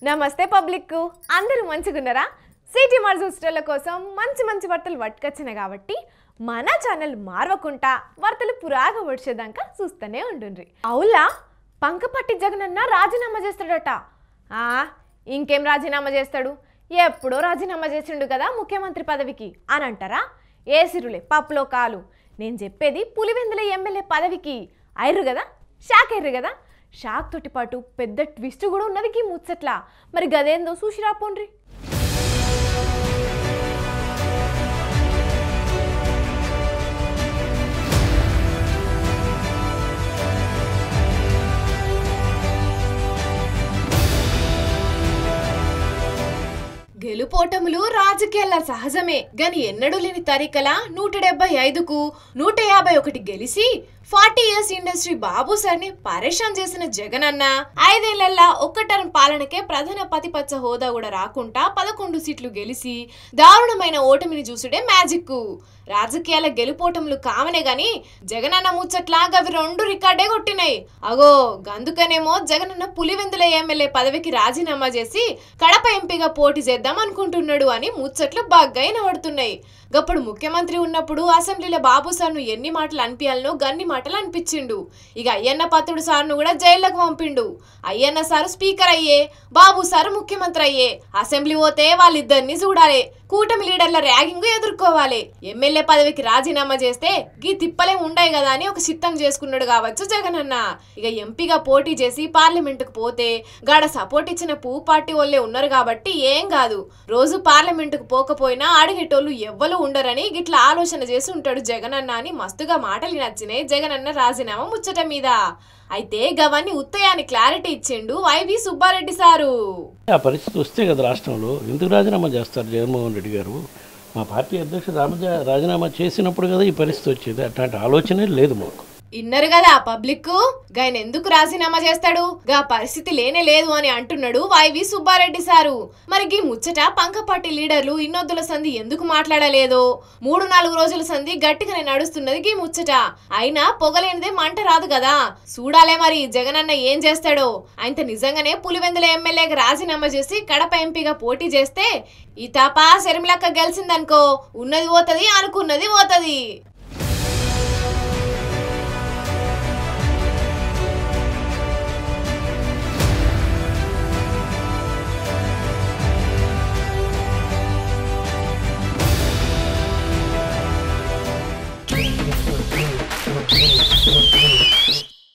నమస్తే పబ్లిక్ అందరూ మంచిగున్నారా? సిటీ మార్జుస్టర్ల కోసం మంచి మంచి వార్తలు పట్టుకొచ్చిన కాబట్టి మన ఛానల్ మార్వకుంటా వార్తలు పురాగా వచ్చేదాకా చూస్తూనే ఉండుండ్రి. అవులా పంకపట్టి జగనన్న రాజీనామా చేస్తాడట. ఇంకేం రాజీనామా చేస్తాడు? ఎప్పుడో రాజీనామా చేసిండు కదా ముఖ్యమంత్రి పదవికి అని అంటారా? ఏ సిరులే పప్పులో కాలు. నేను చెప్పేది పులివెందుల ఎమ్మెల్యే పదవికి అయిర్రు కదా, షాక్ అయ్యారు కదా. షాక్ తోటి పాటు పెద్ద ట్విస్ట్ కూడా ఉన్నది ఈ ముచ్చట్లా. మరి గదేందో చూసి రాపోండ్రి. గెలుపోటములు రాజకీయాల సహజమే గాని ఎన్నడూ లేని తరికల 175కు 151 గెలిచి 40 years ఇండస్ట్రీ బాబు సార్ని పరేషాన్ చేసిన జగనన్న 5 ఏళ్లలో ఒక్క టర్మ్ పాలనకే ప్రధాన ప్రతిపక్ష హోదా కూడా రాకుండా 11 సీట్లు గెలిచి దారుణమైన ఓటమిని చూసుడే మ్యాజిక్. రాజకీయాల గెలుపోటములు కావనే గాని జగనన్న ముచ్చట్లా గవి 2 రికార్డే కొట్టినాయి. అగో గందుకనేమో జగనన్న పులివెందుల ఎమ్మెల్యే పదవికి రాజీనామా చేసి కడప ఎంపీగా పోటీ చేద్దాం అనుకుంటున్నాడు అని ముచ్చట్లు బాగా వినబడుతున్నాయి. గప్పుడు ముఖ్యమంత్రి ఉన్నప్పుడు అసెంబ్లీలో బాబు సార్ను ఎన్ని మాటలు అనిపించాలనో గన్ని మాటలు అనిపించిండు. ఇక అయ్యన్న పత్రుడు సార్ను కూడా జైల్లోకి పంపిండు. అయ్యన్న సారు స్పీకర్ అయ్యే, బాబు సారు ముఖ్యమంత్రి అయ్యే. అసెంబ్లీ పోతే వాళ్ళిద్దరిని చూడాలి, కూటమి లీడర్ల ర్యాగింగ్ ఎదుర్కోవాలి. ఎమ్మెల్యే పదవికి రాజీనామా చేస్తే గీ తిప్పలే ఉండాయి కదా అని ఒక సిద్ధం చేసుకున్నాడు కావచ్చు జగనన్న. ఇక ఎంపీగా పోటీ చేసి పార్లమెంటుకు పోతే గాడ సపోర్ట్ ఇచ్చిన పువ్వు పార్టీ వాళ్ళే ఉన్నారు కాబట్టి ఏం కాదు. రోజు పార్లమెంటుకు పోకపోయినా అడిగేటోళ్ళు ఎవ్వరు ఉండరని గిట్లా ఆలోచన చేసి ఉంటాడు జగనన్న అని మస్తుగా మాటలు నచ్చినాయి జగనన్న రాజీనామా ముచ్చట మీద. అయితే గవన్ని ఉత్తయాన్ని క్లారిటీ ఇచ్చిండు వైవి సుబ్బారెడ్డి సారు. ఆ పరిస్థితి వస్తే కదా రాష్ట్రంలో ఎందుకు రాజీనామా చేస్తారు జగన్మోహన్ రెడ్డి గారు? మా పార్టీ అధ్యక్షుడు రాజీనామా చేసినప్పుడు కదా ఈ పరిస్థితి వచ్చేది. అట్లాంటి ఆలోచనే లేదు మాకు. ఇన్నరు కదా పబ్లిక్, గాయన ఎందుకు రాజీనామా చేస్తాడు? గా పరిస్థితి లేనే లేదు అని అంటున్నాడు వైవి సుబ్బారెడ్డి సారు. మరి గీ ముచ్చట పంకపార్టీ లీడర్లు ఇన్నొద్దుల సంధి ఎందుకు మాట్లాడలేదో? 3-4 రోజుల సంధి గట్టిగానే నడుస్తున్నది గీ ముచ్చట. అయినా పొగలేనిదే మంట రాదు కదా. చూడాలే మరి జగనన్న ఏం చేస్తాడో. ఆయన నిజంగానే పులివెందుల ఎమ్మెల్యేకి రాజీనామా చేసి కడప ఎంపీగా పోటీ చేస్తే ఈ తాప శర్మిలక్క గెలిచిందనుకో ఉన్నది పోతది, అనుకున్నది పోతది.